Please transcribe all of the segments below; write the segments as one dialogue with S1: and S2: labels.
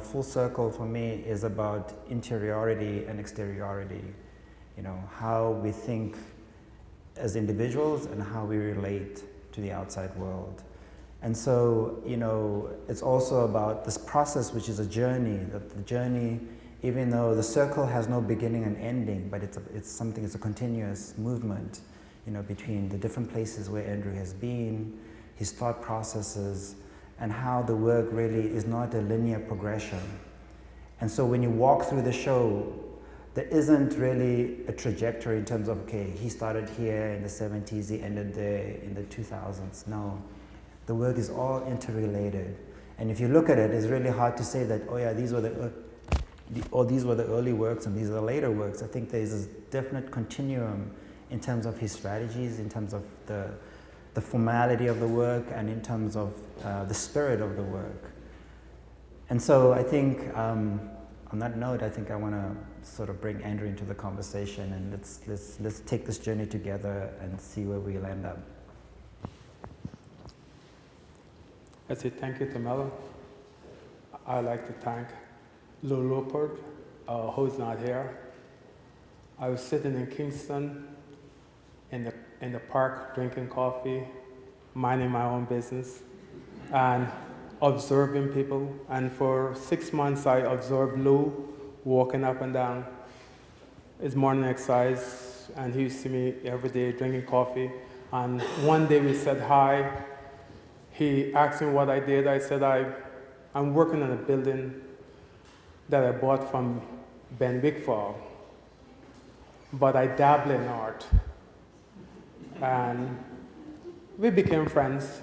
S1: full circle for me is about interiority and exteriority. How we think as individuals and how we relate to the outside world. And so, it's also about this process, which is a journey, that the journey, even though the circle has no beginning and ending, but it's a continuous movement, between the different places where Andrew has been, his thought processes, and how the work really is not a linear progression. And so when you walk through the show, there isn't really a trajectory in terms of, okay, he started here in the 70s, he ended there in the 2000s. No, the work is all interrelated. And if you look at it, it's really hard to say that, oh yeah, these were the early works and these are the later works. I think there's a definite continuum in terms of his strategies, in terms of the formality of the work, and in terms of the spirit of the work. And so I think, on that note, I think I want to sort of bring Andrew into the conversation, and let's take this journey together and see where we'll end up.
S2: I say thank you, Tumelo. I'd like to thank Lou Rupert, who's not here. I was sitting in Kingston in the park drinking coffee, minding my own business, and observing people. And for 6 months, I observed Lou walking up and down his morning exercise, and he used to see me every day drinking coffee. And one day we said hi. He asked me what I did. I said, I'm working on a building that I bought from Ben Wickfall, but I dabble in art. And we became friends.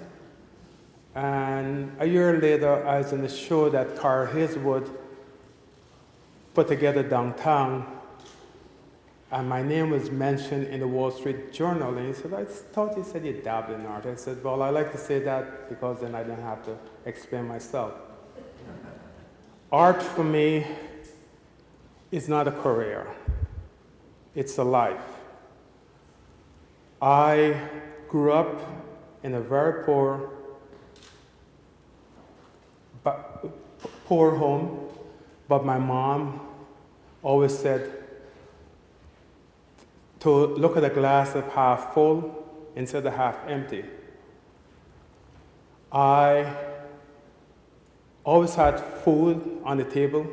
S2: And a year later, I was in a show that Carl Hazelwood put together downtown, and my name was mentioned in the Wall Street Journal. And he said, I thought you said you dabble in art. I said, well, I like to say that because then I didn't have to explain myself. Art for me is not a career, it's a life. I grew up in a very poor home, but my mom always said to look at a glass of half full instead of half empty. I always had food on the table.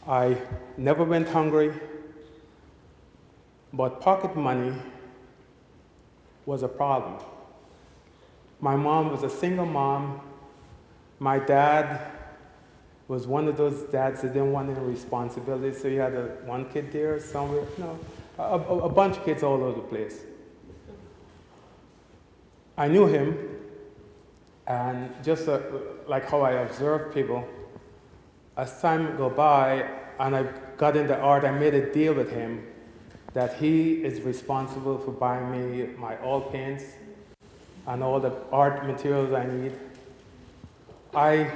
S2: I never went hungry, but pocket money was a problem. My mom was a single mom. My dad was one of those dads that didn't want any responsibility, so he had one kid there somewhere. No, a bunch of kids all over the place. I knew him, and just like how I observed people, as time go by and I got into art, I made a deal with him that he is responsible for buying me my oil paints and all the art materials I need. I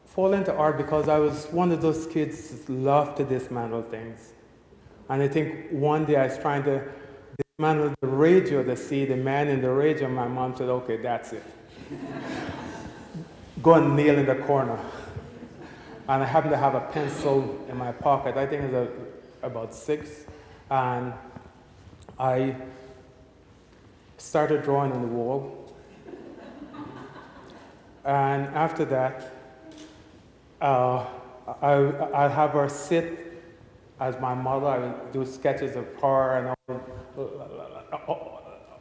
S2: fall into art because I was one of those kids that loved to dismantle things. And I think one day I was trying to dismantle the radio to see the man in the radio, and my mom said, okay, that's it. Go and kneel in the corner. And I happened to have a pencil in my pocket. I think it was about 6. And I started drawing on the wall. And after that, I have her sit as my mother. I would do sketches of her and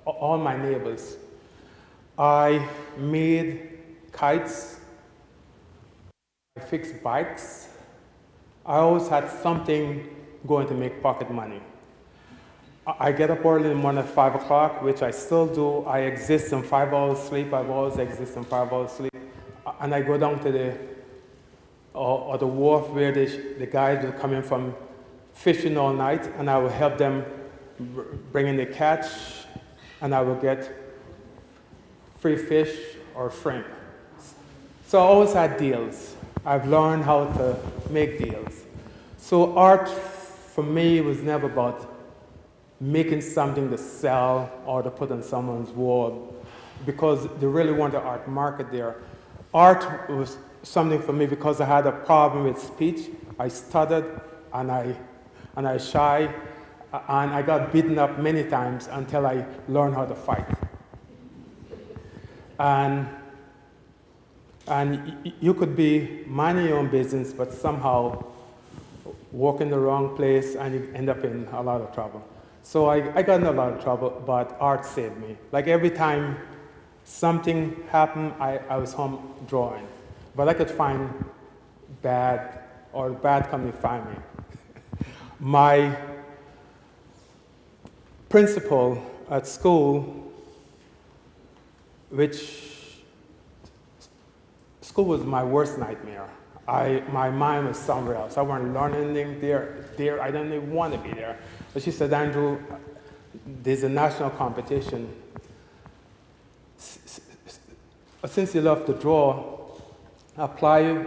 S2: all my neighbors. I made kites. I fixed bikes. I always had something going to make pocket money. I get up early in the morning at 5 o'clock, which I still do. I exist in 5 hours sleep. I've always existed in 5 hours sleep. And I go down to the wharf where the guys will come in from fishing all night, and I will help them bring in the catch, and I will get free fish or shrimp. So I always had deals. I've learned how to make deals. So art for me was never about making something to sell or to put on someone's wall. because they really want the art market there. Art was something for me because I had a problem with speech. I stuttered and I shy, and I got beaten up many times until I learned how to fight. And you could be minding your own business, but somehow walk in the wrong place and you end up in a lot of trouble. So I got in a lot of trouble, but art saved me. Like every time something happened, I was home drawing. But I could find bad, or bad come to find me. My principal at school, school was my worst nightmare. My mind was somewhere else. I wasn't learning anything there. I didn't even want to be there. But she said, Andrew, there's a national competition. Since you love to draw, apply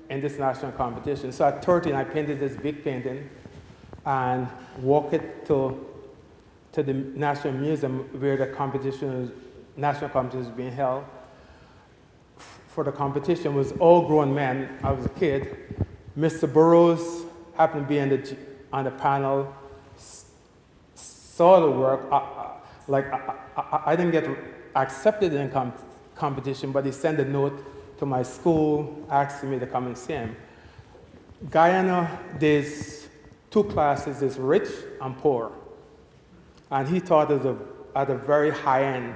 S2: in this national competition. So at 13, I painted this big painting and walked it to the National Museum where the national competition was being held. For the competition was all grown men. I was a kid. Mr. Burroughs happened to be on the panel, saw the work. I didn't get accepted in competition, but he sent a note to my school asking me to come and see him. Guyana, there's two classes, there's rich and poor. And he taught us at a very high-end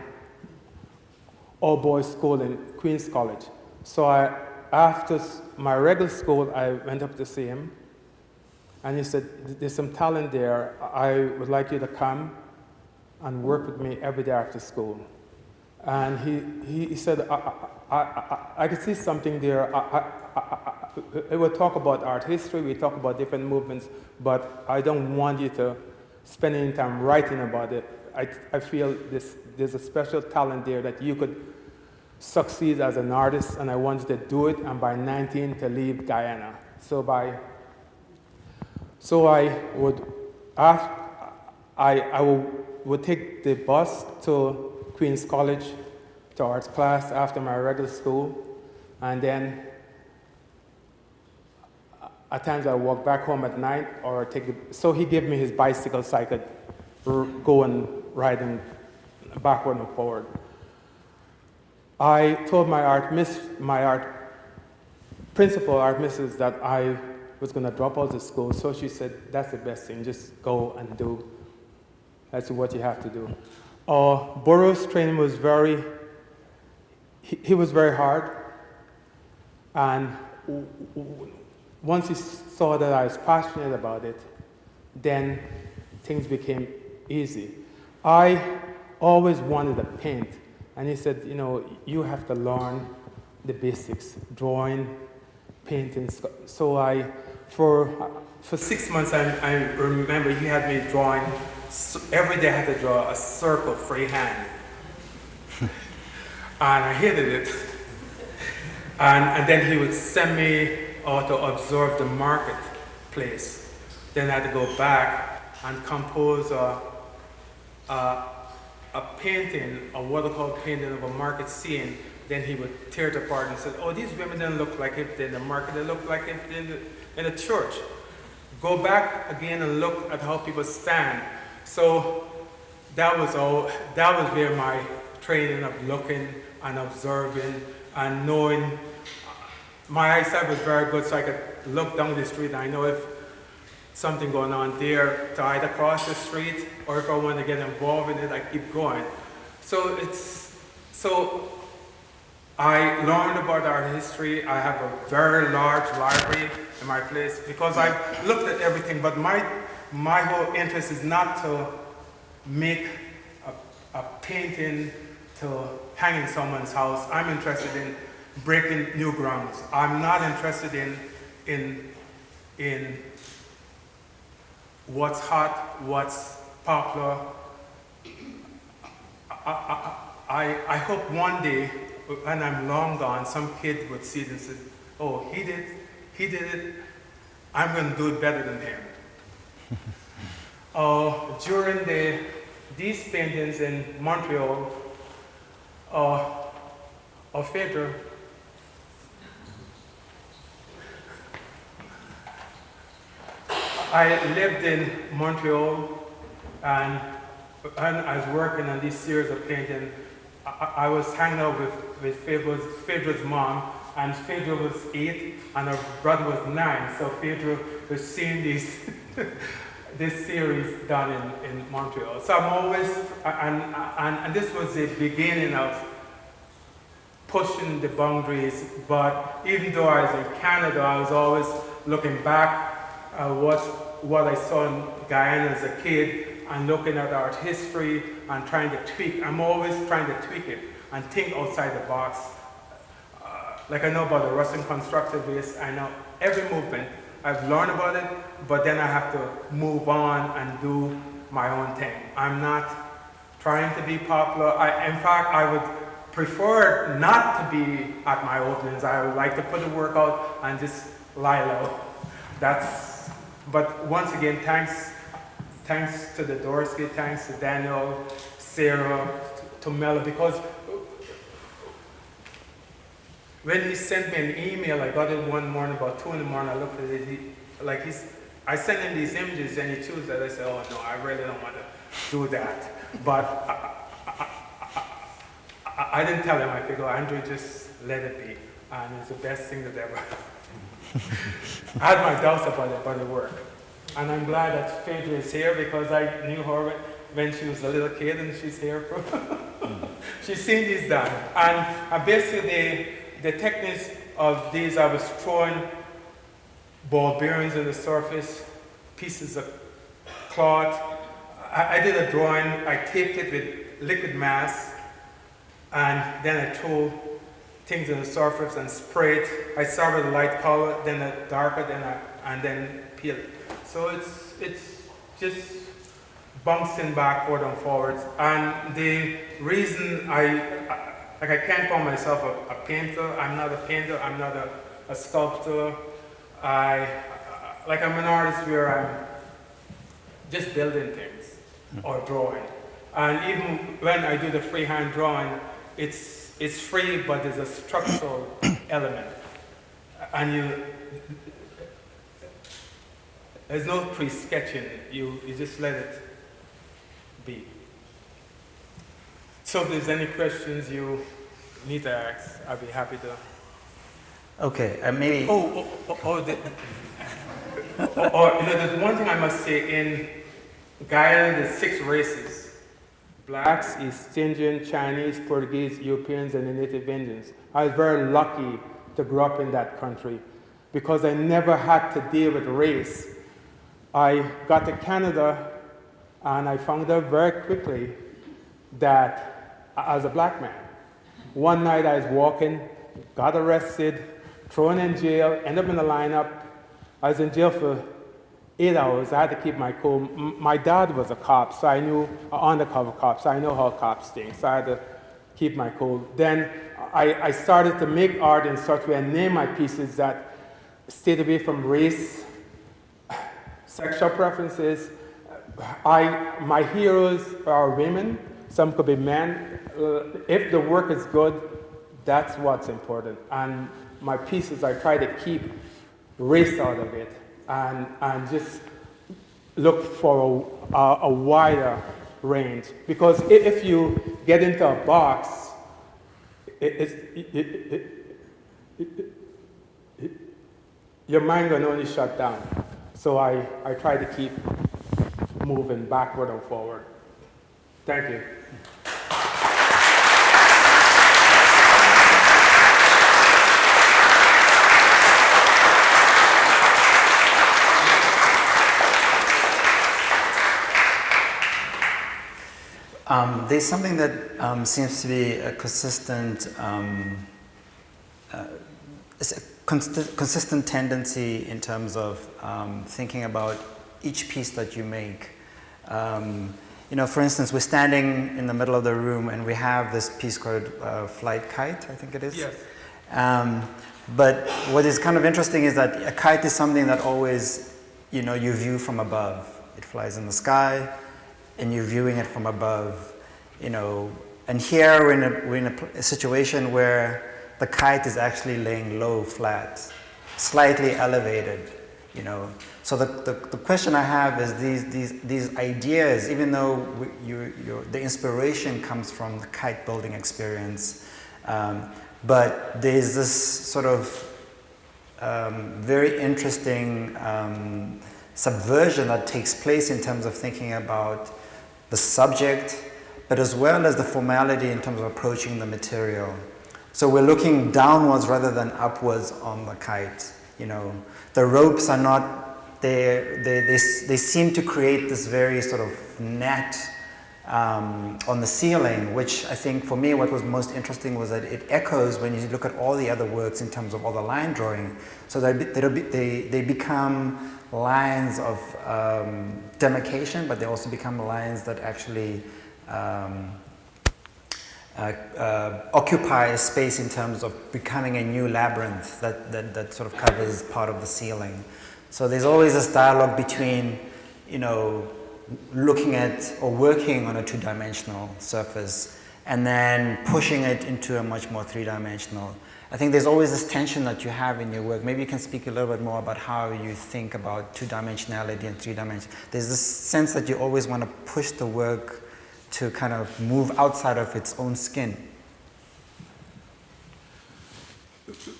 S2: all-boys school in Queens College. So after my regular school, I went up to see him. And he said, there's some talent there. I would like you to come and work with me every day after school. And he said, I could see something there. We would talk about art history, we talk about different movements, but I don't want you to spend any time writing about it. I feel there's a special talent there that you could succeed as an artist, and I wanted to do it, and by 19 to leave Guyana. So I would take the bus to Queens College to arts class after my regular school, and then at times I walk back home at night, or so he gave me his bicycle so I could go and ride him backward and forward. I told my art principal, art missus, that I was going to drop out of school, so she said, that's the best thing, just go and do. That's what you have to do. Burroughs' training was he was very hard, and once he saw that I was passionate about it, then things became easy. I always wanted to paint, and he said, you have to learn the basics, drawing, painting. So for 6 months, I remember he had me drawing. Every day I had to draw a circle freehand. And I hated it. And then he would send me out to observe the marketplace. Then I had to go back and compose a painting, a watercolor painting of a market scene. Then he would tear it apart and said, oh, these women didn't look like if they're in the market, they look like if they're in a church. Go back again and look at how people stand. So that was where my training of looking and observing and knowing. My eyesight was very good, so I could look down the street and I know if something going on there to either cross the street, or if I want to get involved in it, I keep going. So I learned about art history. I have a very large library in my place because I've looked at everything, but my whole interest is not to make a painting to hang in someone's house. I'm interested in breaking new grounds. I'm not interested in what's hot, what's popular. I hope one day, when I'm long gone, some kid would see it and say, oh, he did it, I'm going to do it better than him. During these paintings in Montreal, Phaedra, I lived in Montreal, and when I was working on this series of painting, I was hanging out with Phaedra's mom, and Phaedra was 8 and her brother was 9, so Phaedra was seeing this series done in Montreal. So I'm always, and this was the beginning of pushing the boundaries, but even though I was in Canada, I was always looking back at what I saw in Guyana as a kid and looking at art history and trying to tweak. I'm always trying to tweak it and think outside the box. Like I know about the Russian constructivist, I know every movement, I've learned about it, but then I have to move on and do my own thing. I'm not trying to be popular. In fact, I would prefer not to be at my openings. I would like to put the work out and just lie low. But once again, thanks to the Dorsky, thanks to Daniel, Sarah, Tumelo, because when he sent me an email, I got it one morning about 2 in the morning. I looked at it. I sent him these images, and he chose that. I said, "Oh no, I really don't want to do that." But I didn't tell him. I figured, Andrew, just let it be, and it's the best thing that ever. I had my doubts about it, but it worked, and I'm glad that Phaedra is here because I knew her when she was a little kid, and she's here. She's seen these done, and basically the techniques of these, I was throwing ball bearings on the surface, pieces of cloth. I did a drawing, I taped it with liquid mass, and then I threw things on the surface and sprayed. I started with a light color, then a darker, and then peel it. So it's just bouncing backward and forwards. And the reason I can't call myself a painter. I'm not a painter. I'm not a sculptor. I'm an artist where I'm just building things or drawing. And even when I do the freehand drawing, it's free, but there's a structural element. And there's no pre-sketching. You just let it be. So if there's any questions you need to ask, I'll be happy to.
S1: Okay, maybe.
S2: There's one thing I must say. In Guyana, there's 6 races: Blacks, East Indian, Chinese, Portuguese, Europeans, and the Native Indians. I was very lucky to grow up in that country because I never had to deal with race. I got to Canada, and I found out very quickly that I was a black man. One night I was walking, got arrested, thrown in jail, ended up in the lineup. I was in jail for 8 hours. I had to keep my cool. My dad was a cop, so I knew, an undercover cop, so I know how cops think. So I had to keep my cool. Then I started to make art in such a way and name my pieces that stayed away from race, sexual preferences. My heroes are women. Some could be men. If the work is good, that's what's important. And my pieces, I try to keep race out of it and just look for a wider range. Because if you get into a box, your mind can only shut down. So I try to keep moving backward and forward. Thank you.
S1: There's something that seems to be a consistent, consistent tendency in terms of thinking about each piece that you make. For instance, we're standing in the middle of the room and we have this piece called Flight Kite, I think it is.
S2: Yes.
S1: But what is kind of interesting is that a kite is something that always, you view from above. It flies in the sky, and you're viewing it from above, and And here we're in a situation where the kite is actually laying low, flat, slightly elevated, you know. So the question I have is these ideas, even though the inspiration comes from the kite building experience, but there's this sort of very interesting subversion that takes place in terms of thinking about the subject, but as well as the formality in terms of approaching the material. So we're looking downwards rather than upwards on the kite. You know, the ropes are not there. They seem to create this very sort of net on the ceiling, which I think for me what was most interesting was that it echoes when you look at all the other works in terms of all the line drawing. So they become lines of demarcation, but they also become lines that actually occupy a space in terms of becoming a new labyrinth that sort of covers part of the ceiling. So there's always this dialogue between, you know, looking at or working on a two-dimensional surface and then pushing it into a much more three-dimensional. I think there's always this tension that you have in your work. Maybe you can speak a little bit more about how you think about two-dimensionality and three-dimension. There's this sense that you always want to push the work to kind of move outside of its own skin.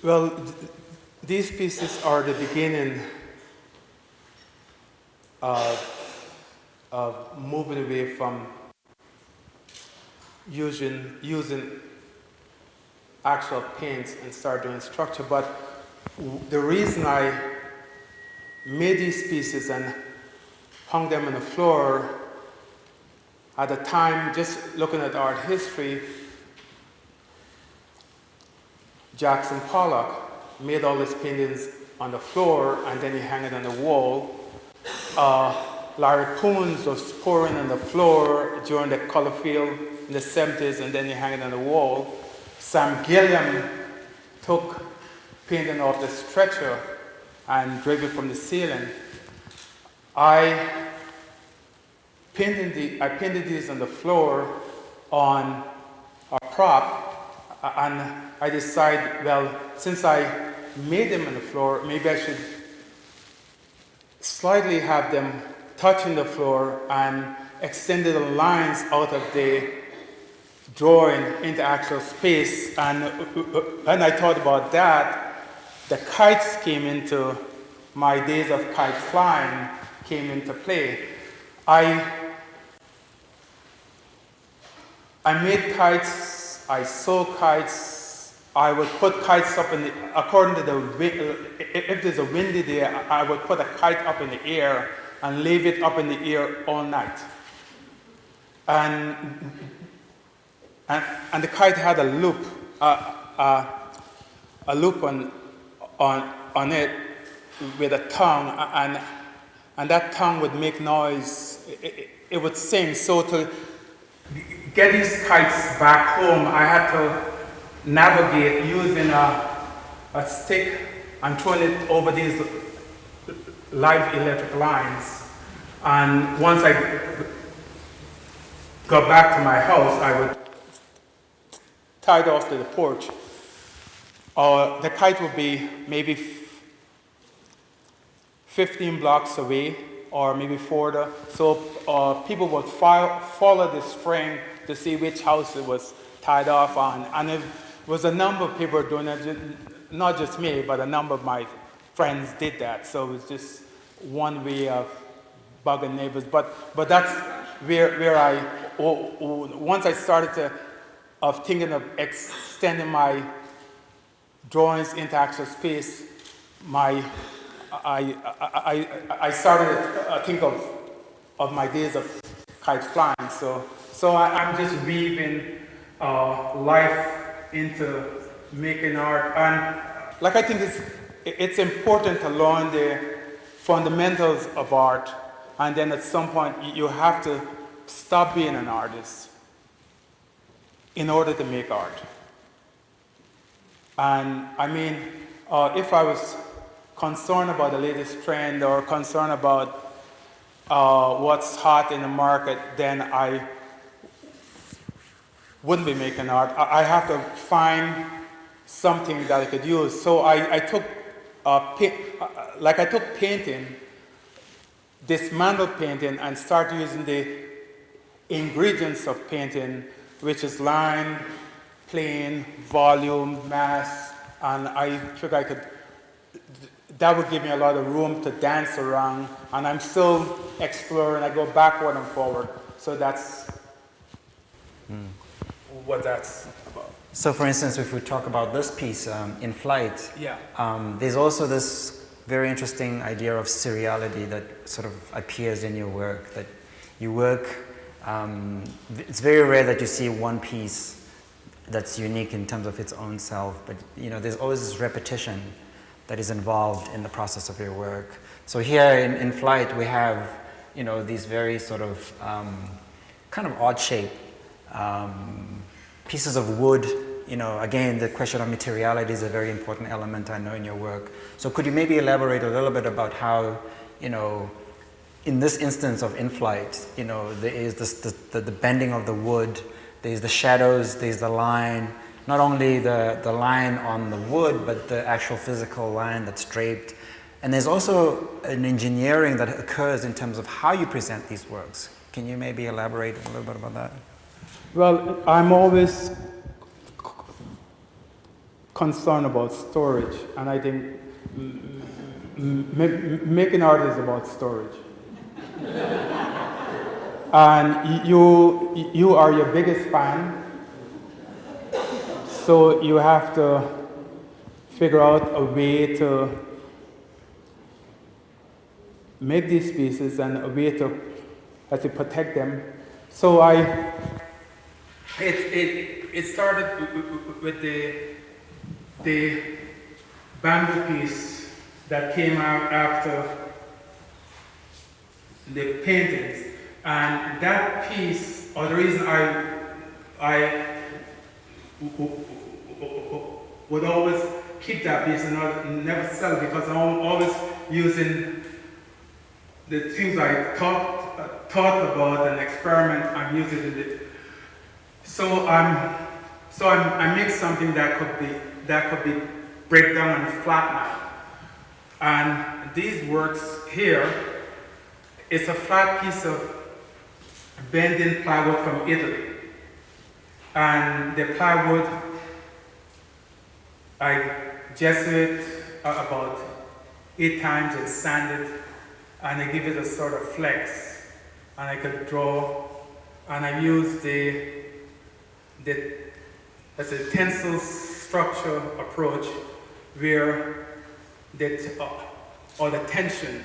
S2: Well, these pieces are the beginning of moving away from using actual paints and start doing structure. But the reason I made these pieces and hung them on the floor at the time, just looking at art history, Jackson Pollock made all his paintings on the floor and then he hung it on the wall. Larry Poons was pouring on the floor during the color field in the 70s and then he hung it on the wall. Sam Gilliam took painting off the stretcher and draped it from the ceiling. I painted these on the floor on a prop, and I decided, well, since I made them on the floor, maybe I should slightly have them touching the floor and extended the lines out of the drawing into actual space. And when I thought about that, the kites came into, my days of kite flying came into play. I made kites, I sew kites, I would put kites up in the, according to the, if there's a windy day, I would put a kite up in the air and leave it up in the air all night. And the kite had a loop, a loop on it with a tongue, and that tongue would make noise. It would sing. So to get these kites back home, I had to navigate using a stick and throwing it over these live electric lines. And once I got back to my house, I would tie it off to the porch. The kite would be maybe 15 blocks away, or maybe further. So people would follow the string to see which house it was tied off on. And it was a number of people doing it, not just me, but a number of my friends did that. So it was just one way of bugging neighbors. But that's where I, once I started thinking of extending my drawings into actual space, I started to think of my days of kite flying. So I'm just weaving life into making art. And like I think it's important to learn the fundamentals of art, and then at some point you have to stop being an artist in order to make art. And I mean, if I was concerned about the latest trend or concerned about what's hot in the market, then wouldn't be making art. I have to find something that I could use. So I took I took painting, dismantled painting, and started using the ingredients of painting, which is line, plane, volume, mass, and I figured I could. That would give me a lot of room to dance around, and I'm still exploring. I go backward and forward. So that's what that's about.
S1: So, for instance, if we talk about this piece in Flight,
S2: Yeah.
S1: there's also this very interesting idea of seriality that sort of appears in your work. That you work, it's very rare that you see one piece that's unique in terms of its own self, but there's always this repetition that is involved in the process of your work. So here in Flight, we have these very sort of kind of odd shape pieces of wood. Again, the question of materiality is a very important element, I know, in your work. So could you maybe elaborate a little bit about how, in this instance of In Flight, there is the bending of the wood, there's the shadows, there's the line, not only the line on the wood, but the actual physical line that's draped. And there's also an engineering that occurs in terms of how you present these works. Can you maybe elaborate a little bit about that?
S2: Well, I'm always concerned about storage, and I think making art is about storage. And you are your biggest fan, so you have to figure out a way to make these pieces and a way to protect them. So it started with the bamboo piece that came out after the paintings, and that piece, or the reason I would always keep that piece and never sell it, because I'm always using the things I thought about and experiment. I'm using it. So I make something that could be break down and flatten out. And these works here, it's a flat piece of bending plywood from Italy. And the plywood, I gesso it about 8 times and sand it, and I give it a sort of flex. And I could draw, and I use the tensile structure approach, where the tension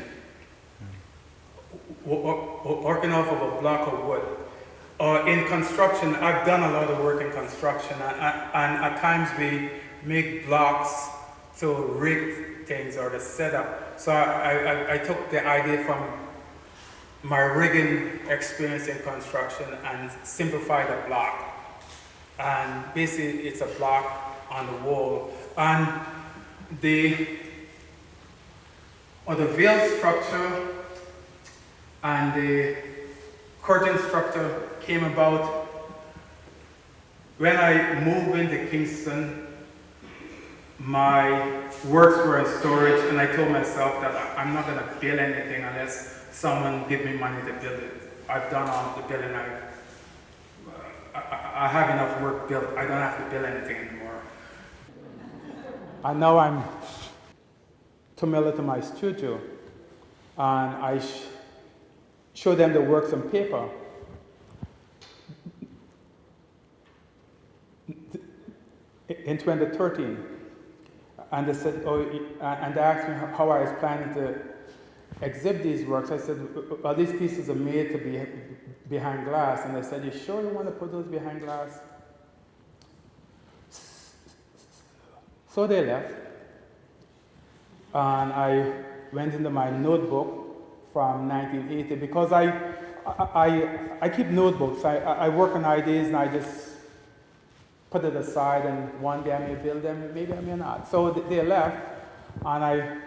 S2: working off of a block of wood. In construction, I've done a lot of work in construction, and at times we make blocks to rig things or to set up. So I took the idea from my rigging experience in construction and simplified a block. And basically it's a block on the wall. And the veil structure and the curtain structure came about when I moved into Kingston. My works were in storage, and I told myself that I'm not going to build anything unless someone give me money to build it. I've done all the building. I have enough work built. I don't have to build anything anymore. And now I'm Tumelo to my studio, and I show them the works on paper. In 2013, and they said, and they asked me how I was planning to exhibit these works. I said, well, these pieces are made to be behind glass. And they said, you sure you want to put those behind glass? So they left. And I went into my notebook from 1980, because I keep notebooks. I work on ideas, and I just put it aside, and one day I may build them, maybe I may not. So they left, and I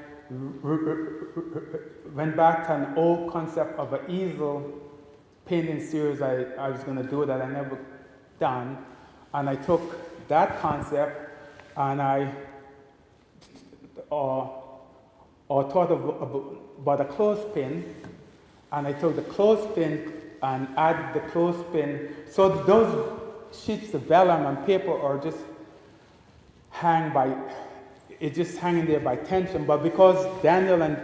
S2: went back to an old concept of an easel painting series I was going to do that I never done. And I took that concept and I thought about a clothespin, and I took the clothespin and added the clothespin. So those sheets of vellum and paper are just it's just hanging there by tension. But because Daniel and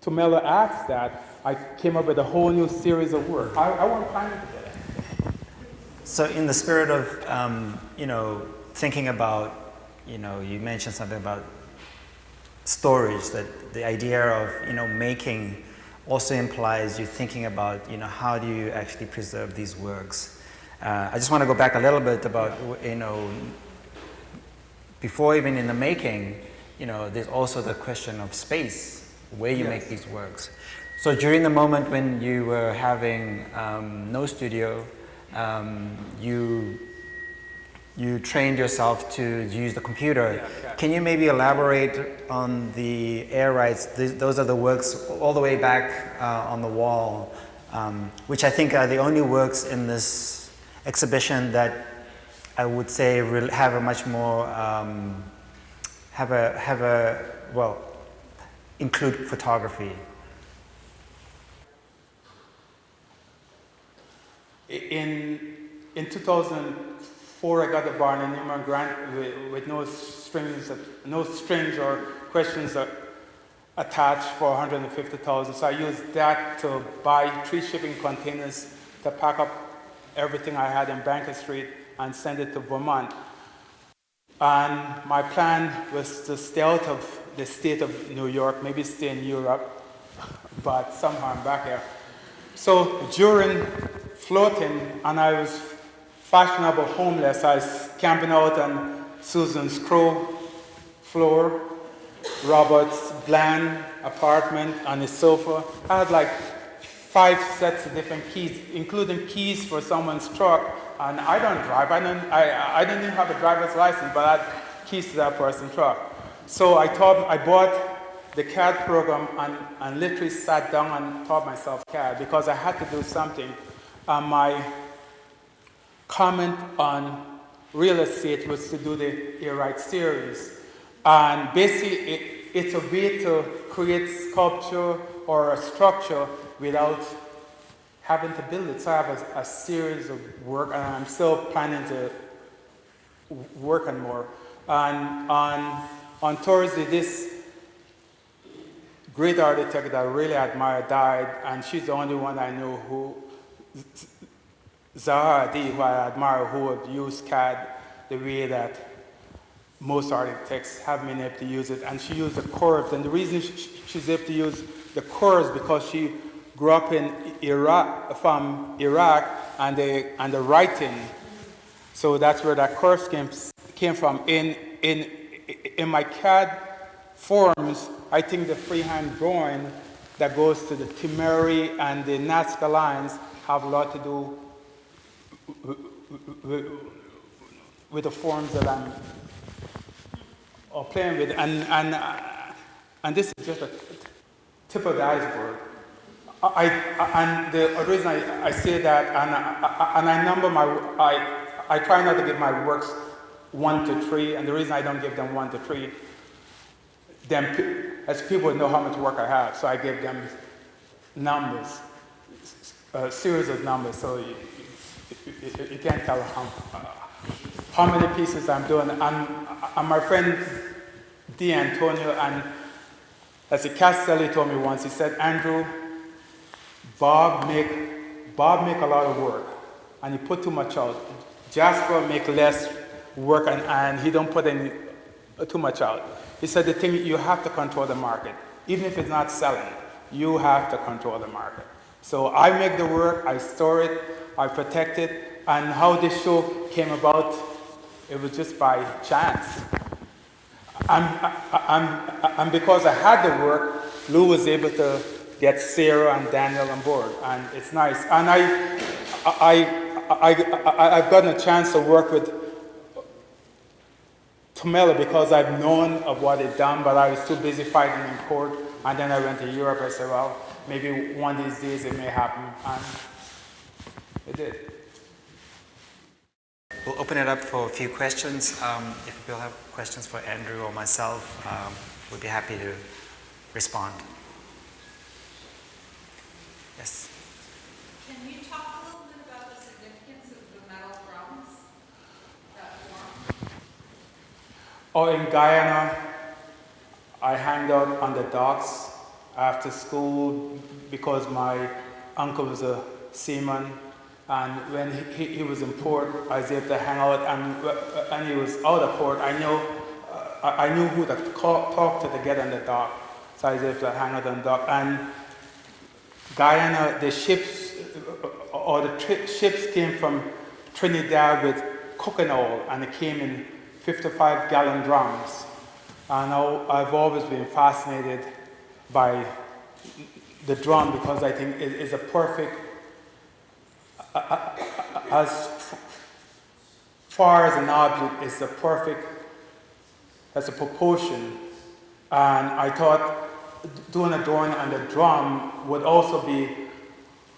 S2: Tumelo asked that, I came up with a whole new series of work. I wasn't planning to do that.
S1: So in the spirit of, thinking about, you mentioned something about storage, that the idea of, making also implies you thinking about, how do you actually preserve these works? I just want to go back a little bit about, before even in the making, there's also the question of space, where you make these works. So during the moment when you were having no studio, you trained yourself to use the computer. Can you maybe elaborate on the air rights? Those are the works all the way back on the wall, which I think are the only works in this exhibition that I would say have a much more, include photography.
S2: In 2004, I got the Bart Newman grant with no strings or questions attached for $150,000. So I used that to buy 3 shipping containers to pack up everything I had in Banker Street and send it to Vermont. And my plan was to stay out of the state of New York, maybe stay in Europe, but somehow I'm back here. So during floating, and I was fashionable homeless, I was camping out on Susan's Crow floor, Robert's Bland apartment on the sofa. I had like 5 sets of different keys, including keys for someone's truck. And I don't drive. I didn't even have a driver's license, but I had keys to that person's truck. So I bought the CAD program and literally sat down and taught myself CAD because I had to do something. My comment on real estate was to do the Air Right series. And basically, it's a way to create sculpture or a structure without having to build it. So I have a series of work, and I'm still planning to work on more. And on Thursday, this great architect that I really admire died, and she's the only one I know who, Zahra Adi, who I admire, who would use CAD the way that most architects have been able to use it. And she used the curves, and the reason she's able to use the curves because she grew up in Iraq, and the writing. So that's where that curve came from. In my CAD forms, I think the freehand drawing that goes to the Timeri and the Nazca lines have a lot to do with the forms that I'm playing with. And this is just a tip of the iceberg. And the reason I say that, and I number I try not to give my works 1 to 3, and the reason I don't give them 1 to 3, then as people know how much work I have, so I give them numbers, a series of numbers, so you can't tell how many pieces I'm doing. And my friend D. Antonio, and as Castelli told me once, he said, Andrew, Bob make a lot of work, and he put too much out. Jasper make less work, and he don't put any too much out. He said the thing, you have to control the market. Even if it's not selling, you have to control the market. So I make the work, I store it, I protect it, and how this show came about, it was just by chance. And because I had the work, Lou was able to get Sarah and Daniel on board, and it's nice. And I've gotten a chance to work with Tumelo because I've known of what he'd done, but I was too busy fighting in court. And then I went to Europe. I said, well, maybe one of these days it may happen, and it did.
S1: we'll open it up for a few questions. If people have questions for Andrew or myself, we'd be happy to respond. Yes?
S3: Can you talk a little bit about the significance of the metal drums that form?
S2: Oh, in Guyana, I hanged out on the docks after school because my uncle was a seaman, and when he was in port, I was able to hang out, and he was out of port. I knew who to talk to get on the dock, so I was able to hang out on the dock. And Guyana, the ships, ships came from Trinidad with cooking oil, and it came in 55-gallon drums. And I've always been fascinated by the drum because I think it is a perfect, as far as an object, it's a perfect, as a proportion. And I thought doing a drawing on the drum would also be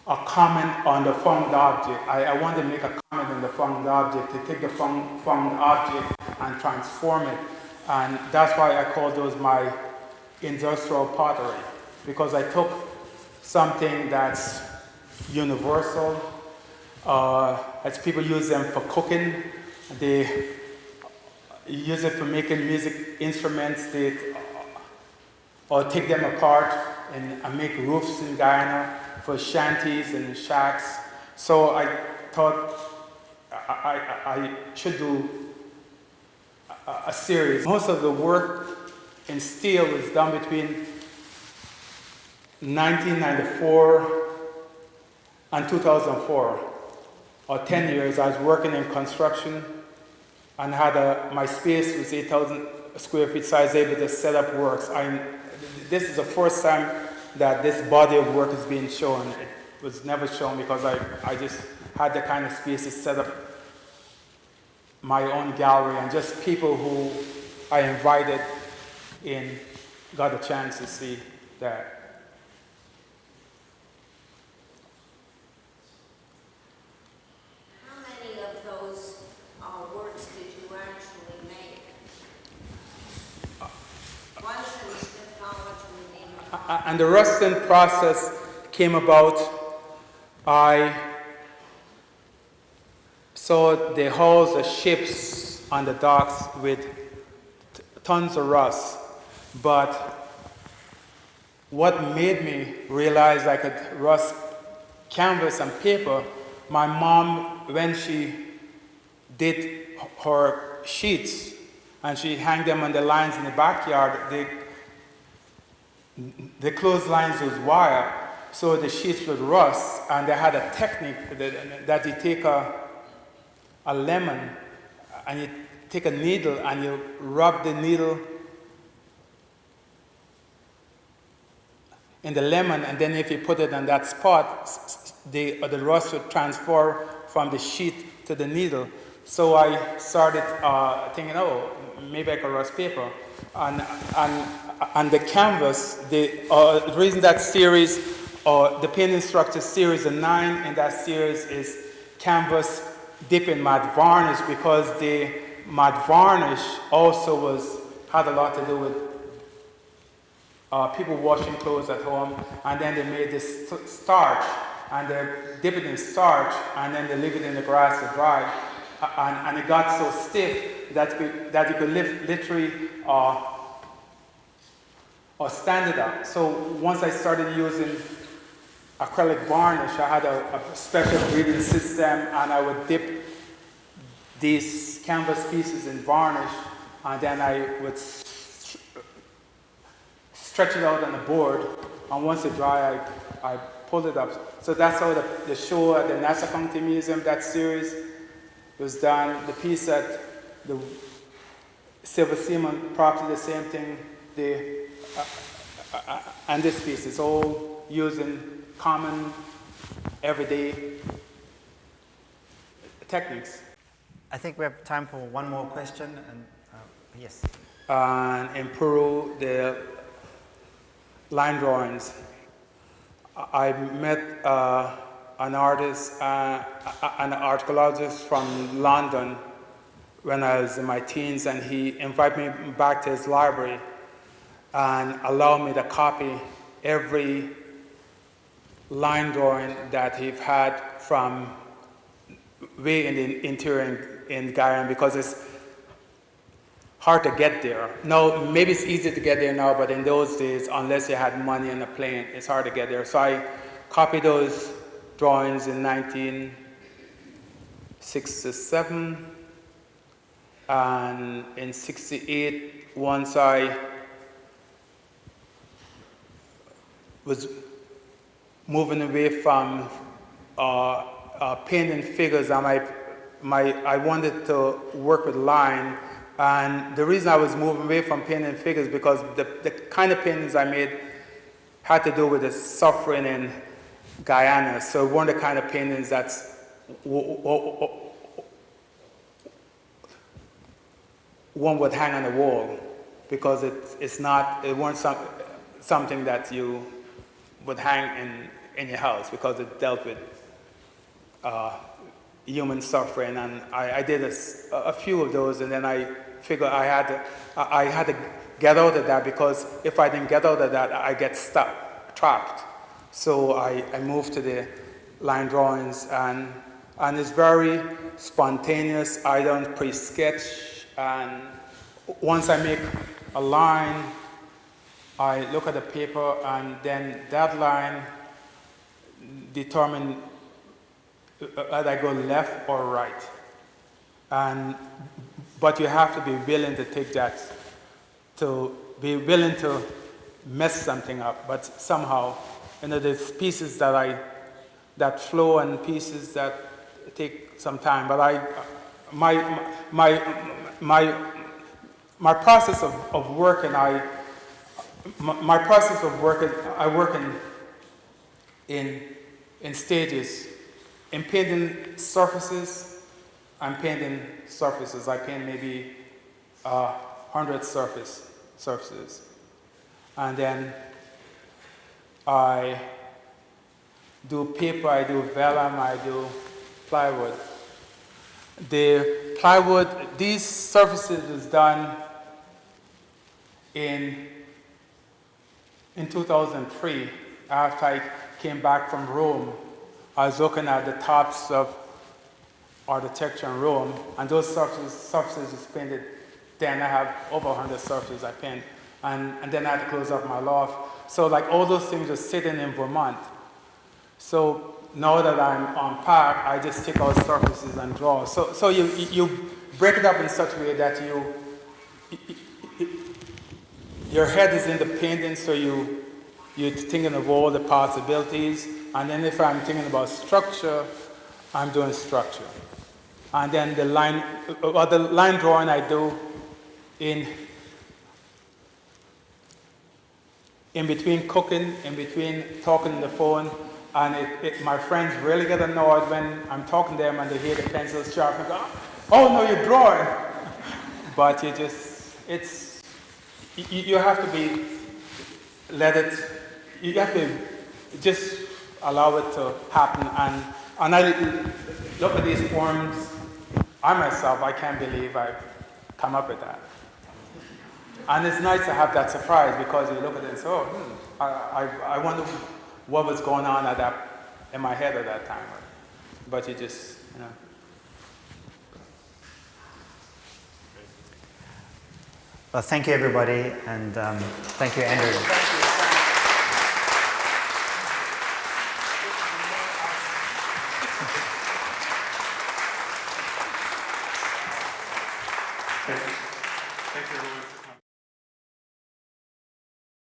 S2: a comment on the found object. I wanted to make a comment on the found object, to take the found object and transform it. And that's why I call those my industrial pottery, because I took something that's universal, as people use them for cooking, they use it for making music instruments, or take them apart and make roofs in Guyana for shanties and shacks. So I thought I should do a series. Most of the work in steel was done between 1994 and 2004, or 10 years. I was working in construction and had my space was 8,000 square feet, so I was able to set up works. This is the first time that this body of work is being shown. It was never shown because I just had the kind of space to set up my own gallery, and just people who I invited in got a chance to see that.
S4: How many of those works did you actually make? Once in technology.
S2: And the rusting process came about. I saw the hulls of ships on the docks with tons of rust. But what made me realize I could rust canvas and paper, my mom, when she did her sheets and she hung them on the lines in the backyard, the clotheslines was wire, so the sheets would rust, and they had a technique that you take a lemon and you take a needle and you rub the needle in the lemon, and then if you put it on that spot, the rust would transfer from the sheet to the needle. So I started thinking, oh, maybe I could rust paper. And the canvas, the reason that series, the paint instructor series, the 9 in that series is canvas dip in matte varnish, because the matte varnish also had a lot to do with people washing clothes at home, and then they made this starch, and they dip it in starch, and then they leave it in the grass to dry, and it got so stiff that you could literally or stand it up. So once I started using acrylic varnish, I had a special breathing system, and I would dip these canvas pieces in varnish, and then I would stretch it out on the board, and once it dry, I pulled it up. So that's how the show at the Nassau County Museum, that series, was done. The piece at the Silver Seaman property, the same thing. And this piece is all using common, everyday techniques.
S1: I think we have time for one more question. And yes.
S2: And in Peru, the line drawings. I met an artist, an archaeologist from London, when I was in my teens, and he invited me back to his library and allowed me to copy every line drawing that he had from way in the interior in Guyana, because it's hard to get there. Now, maybe it's easy to get there now, but in those days, unless you had money in a plane, it's hard to get there. So I copied those drawings in 1967, and in 68, once I was moving away from painting figures, and I wanted to work with line. And the reason I was moving away from painting figures because the kind of paintings I made had to do with the suffering in Guyana. So it weren't the kind of paintings that's one would hang on the wall, because it weren't something that you would hang in your house, because it dealt with human suffering. And I did a few of those, and then I figured I had to get out of that, because if I didn't get out of that, I get stuck, trapped. So I moved to the line drawings, and it's very spontaneous. I don't pre-sketch, and once I make a line, I look at the paper, and then that line determines whether I go left or right. But you have to be willing to take that, to be willing to mess something up. But somehow, there's pieces that flow and pieces that take some time. But my process of working, I work in stages. In painting surfaces, I'm painting surfaces. I paint maybe 100 surfaces. And then I do paper, I do vellum, I do plywood. The plywood, these surfaces was done in 2003, after I came back from Rome. I was looking at the tops of architecture in Rome, and those surfaces is painted. Then I have over 100 surfaces I paint, and then I had to close up my loft. So like all those things are sitting in Vermont. So now that I'm on park, I just take out surfaces and draw. So you break it up in such a way that your head is in the painting, so you're thinking of all the possibilities. And then if I'm thinking about structure, I'm doing structure. And then the line drawing I do in between cooking, in between talking on the phone. And my friends really get annoyed when I'm talking to them and they hear the pencil sharp and go, "Oh no, you're drawing." But you have to just allow it to happen. And I look at these forms, I can't believe I've come up with that. And it's nice to have that surprise, because you look at it and say, I wonder what was going on in my head at that time. But you just,
S1: Well, thank you, everybody, and thank you, Andrew.
S5: Thank you, everyone.